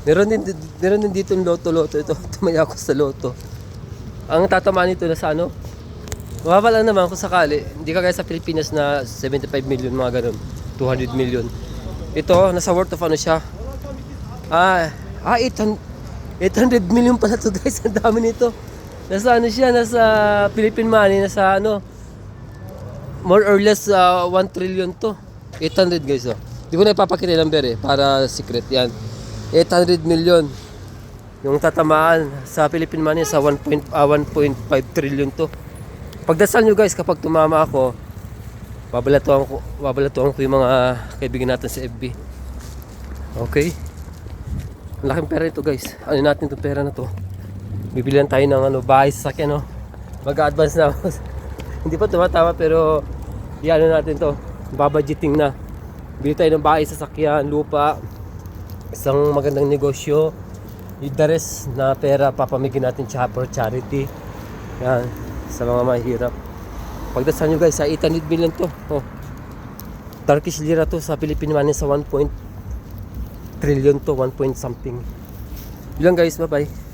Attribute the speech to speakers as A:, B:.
A: Meron din dito yung loto. Ito, tumaya ako sa loto. Ang tatamaan nito na sa ano? Mababa lang naman kung sakali. Hindi kagaya sa Pilipinas na 75 million, mga ganun. 200 million. Ito, nasa worth of ano siya? 800 million pala to guys. Ang dami nito. Nasa ano siya? Nasa Philippine money. Nasa ano? More or less 1 trillion to. 800 guys, oh. Hindi ko na ipapakita yung number para secret yan. 800 million yung tatamaan sa Philippine money sa 1.5 trillion to. Pagdasal nyo guys, kapag tumama ako, babalatuan ko yung mga kaibigan natin sa FB. Okay? Ang laking pera ito guys. Ano natin itong pera na to? Bibilihan tayo ng bahay sa sakyan, no? Mag-a-advance na ako. Hindi pa tumatama pero yan natin to. Babudgeting na. Bili tayo ng bahay sa sakyan, lupa. Isang magandang negosyo. Yung the rest na pera papamigin natin for charity. Yan, sa mga mahirap. Pagdasal nyo guys, sa 800 million to. Oh. Turkish lira to sa Philippine money sa 1 trillion to, 1 point something. Yun lang guys, bye bye.